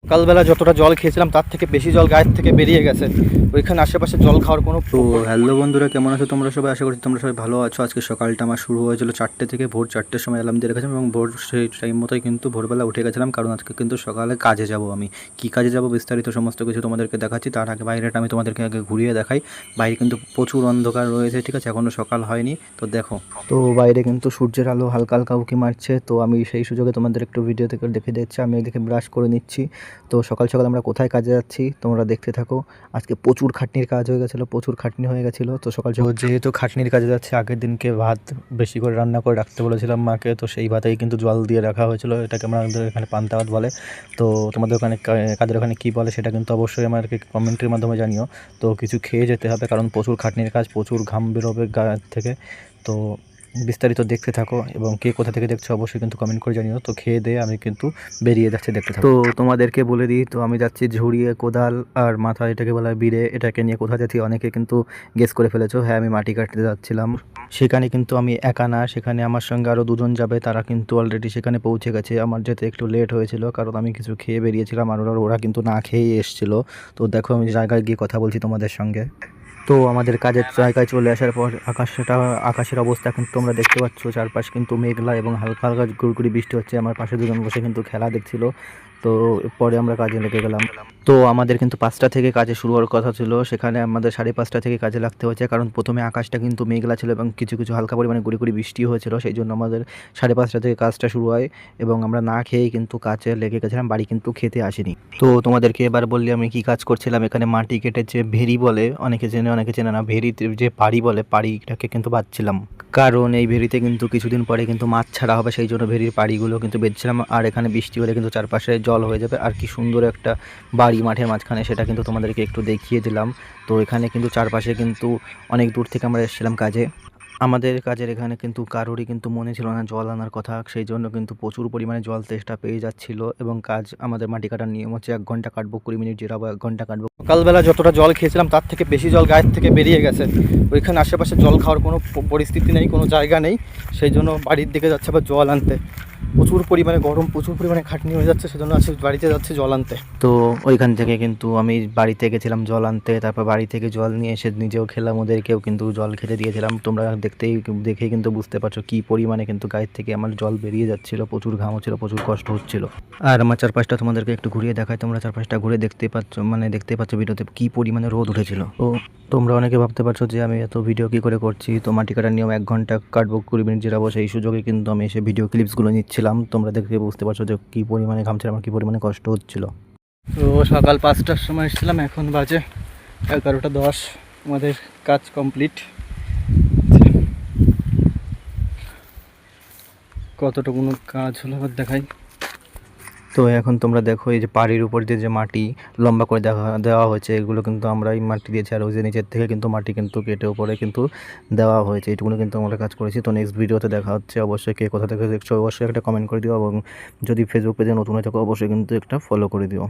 সকালবেলা যতটা জল খেয়েছিলাম তার থেকে বেশি জল গায়ের থেকে বেরিয়ে গেছে। ওইখানে আশেপাশে জল খাওয়ার কোনো তো হ্যালো বন্ধুরা, কেমন আছো তোমরা সবাই? আশা করছি তোমরা সবাই ভালো আছো। আজকে সকালটা আমার শুরু হয়েছিল 4টে থেকে, ভোর 4টের সময় অ্যালার্ম দিয়ে রেখেছিলাম এবং ভোর সেই টাইম মতোই কিন্তু ভোরবেলা উঠে গেছিলাম, কারণ আজকে কিন্তু সকালে কাজে যাব। আমি কী কাজে যাব বিস্তারিত সমস্ত কিছু তোমাদেরকে দেখাচ্ছি। তার আগে বাইরেটা আমি তোমাদেরকে আগে ঘুরিয়ে দেখাই। বাইরে কিন্তু প্রচুর অন্ধকার রয়েছে, ঠিক আছে, এখনও সকাল হয়নি। তো দেখো, তো বাইরে কিন্তু সূর্যের আলো হালকা হালকা উঁকি মারছে। তো আমি সেই সুযোগে তোমাদের একটু ভিডিও থেকে দেখে দিচ্ছি। আমি এদিকে ব্রাশ করে নিচ্ছি। তো সকাল সকাল আমরা কোথায় কাজে যাচ্ছি তোমরা দেখতে থাকো। আজকে প্রচুর খাটনির কাজ হয়ে গেছিলো, প্রচুর খাটনি হয়ে গেছিলো। তো সকাল সকাল যেহেতু খাটনির কাজে যাচ্ছে, আগের দিনকে ভাত বেশি করে রান্না করে রাখতে বলেছিলাম মাকে। তো সেই ভাতেই কিন্তু জল দিয়ে রাখা হয়েছিল। এটাকে আমাদের এখানে পান্তা ভাত বলে। তো তোমাদের ওখানে কাদের ওখানে কী বলে সেটা কিন্তু অবশ্যই আমাকে কমেন্টের মাধ্যমে জানিও। তো কিছু খেয়ে যেতে হবে, কারণ প্রচুর খাটনির কাজ, প্রচুর ঘাম বেরোবে গায়ের থেকে। তো বিস্তারিত দেখতে থাকো এবং কে কোথা থেকে দেখছো অবশ্যই কিন্তু কমেন্ট করে জানিও। তো খেয়ে দিয়ে আমি কিন্তু বেরিয়ে যাচ্ছি, দেখতে থাকো। তো তোমাদেরকে বলে দিই, তো আমি যাচ্ছি ঝুড়িয়ে কোদাল আর মাথা, এটাকে বলা হয় বিড়ে। এটাকে নিয়ে কোথায় যাচ্ছি অনেকে কিন্তু গেস করে ফেলেছো। হ্যাঁ, আমি মাটি কাটতে যাচ্ছিলাম। সেখানে কিন্তু আমি একা না, সেখানে আমার সঙ্গে আরও দুজন যাবে। তারা কিন্তু অলরেডি সেখানে পৌঁছে গেছে। আমার যেতে একটু লেট হয়েছিল, কারণ আমি কিছু খেয়ে বেরিয়েছিলাম আর ওরা কিন্তু না খেয়েই এসেছিলো। তো দেখো, আমি জায়গায় গিয়ে কথা বলছি তোমাদের সঙ্গে। তো আমাদের কাজের জায়গায় চলে আসার পর আকাশের অবস্থা কিন্তু তোমরা দেখতে পাচ্ছ। চারপাশ কিন্তু মেঘলা এবং হালকা হালকা গুড়গুড়ি বৃষ্টি হচ্ছে। আমার পাশে দুজন বসে কিন্তু খেলা দেখছিল। তো পরে আমরা কাজে লেগে গেলাম। তো আমাদের কিন্তু 5টা থেকে কাজে শুরু হওয়ার কথা ছিল, সেখানে আমাদের 5:30 থেকে কাজে লাগতে হয়েছে, কারণ প্রথমে আকাশটা কিন্তু মেঘলা ছিল এবং কিছু কিছু হালকা পরিমাণে গুড়ি গুড়ি বৃষ্টি হয়েছিল। সেই জন্য আমাদের 5:30 থেকে কাজটা শুরু হয় এবং আমরা না খেয়েই কিন্তু কাজে লেগে গেছিলাম, বাড়ি কিন্তু খেতে আসিনি। তো তোমাদেরকে এবার বললি আমি কি কাজ করছিলাম। এখানে মাটি কেটে যে ভেরি বলে, অনেকে চেনে অনেকে চেনে না, ভেরিতে যে পাড়ি বলে, পাড়িটাকে কিন্তু বাঁধছিলাম, কারণ এই ভেরিতে কিন্তু কিছুদিন পরে কিন্তু মাছ ছাড়া হবে। সেই জন্য ভেরির পাড়িগুলো কিন্তু বেঁধছিলাম। আর এখানে বৃষ্টি হলে কিন্তু চারপাশে জল হয়ে যাবে। আর কি সুন্দর একটা বাড়ি মাঠের মাঝখানে, সেটা কিন্তু তোমাদেরকে একটু দেখিয়ে দিলাম। তো এখানে কিন্তু চারপাশে কিন্তু অনেক দূর থেকে আমরা এসেছিলাম কাজে। আমাদের কাজের এখানে কিন্তু কারোরই কিন্তু মনে ছিল না জল আনার কথা, সেই জন্য কিন্তু প্রচুর পরিমাণে জল তেষ্টা পেয়ে যাচ্ছিল। এবং কাজ আমাদের মাটি কাটার নিয়ম হচ্ছে 1 ঘন্টা কাটবো, 20 মিনিট জিরাবো, 1 ঘন্টা কাটবো। সকালবেলা যতটা জল খেয়েছিলাম তার থেকে বেশি জল গায়ের থেকে বেরিয়ে গেছে। ওইখানে আশেপাশে জল খাওয়ার কোনো পরিস্থিতি নেই, কোনো জায়গা নেই। সেই জন্য বাড়ির দিকে যাচ্ছে আবার জল আনতে। প্রচুর পরিমাণে গরম, প্রচুর পরিমাণে খাটনি হয়ে যাচ্ছে, সেজন্য আজকে বাড়িতে যাচ্ছে জল আনতে। তো ওইখান থেকে কিন্তু আমি বাড়িতে গেছিলাম জল আনতে। তারপর বাড়ি থেকে জল নিয়ে এসে নিজেও খেলাম, ওদেরকেও কিন্তু জল খেতে দিয়েছিলাম। তোমরা দেখেই কিন্তু বুঝতে পারছো কী পরিমাণে কিন্তু গায়ের থেকে আমার জল বেরিয়ে যাচ্ছিলো, প্রচুর ঘাম হচ্ছিলো, প্রচুর কষ্ট হচ্ছিলো। আর আমার চারপাশটা তোমাদেরকে একটু ঘুরিয়ে দেখায়। তোমরা চারপাশটা ঘুরে দেখতে পাচ্ছ ভিডিওতে কী পরিমাণে রোদ উঠেছিল। তো তোমরা অনেকে ভাবতে পারছো যে আমি এত ভিডিও কী করে করছি। তো মাটি কাটার নিয়ম 1 ঘন্টা কাটবো, 20 মিনিট জিরাবো, সেই সুযোগে কিন্তু আমি এসে ভিডিও ক্লিপসগুলো নিচ্ছিলাম। তোমরা দেখে বুঝতে পারছো যে কী পরিমাণে ঘামছিল, আমার কী পরিমাণে কষ্ট হচ্ছিলো। তো সকাল 5টার সময় এসেছিলাম, এখন বাজে 11:10। আমাদের কাজ কমপ্লিট। কতটুকু কাজ হলো আবার দেখাই। তো এখন তোমরা দেখো, এই যে পাড়ির উপর দিয়ে যে মাটি লম্বা করে দেওয়া হয়েছে, এগুলো কিন্তু আমরা এই মাটি দিয়েছি। আর ওই যে নিচের থেকে কিন্তু মাটি কিন্তু কেটে উপরে কিন্তু দেওয়া হয়েছে। এইটুকুনি কিন্তু আমরা কাজ করেছি। তো নেক্সট ভিডিওতে দেখা হচ্ছে। অবশ্যই কে কোথা থেকে দেখছো অবশ্যই একটা কমেন্ট করে দিও, এবং যদি ফেসবুক পেজে নতুন হয়ে থাকো অবশ্যই কিন্তু একটা ফলো করে দিও।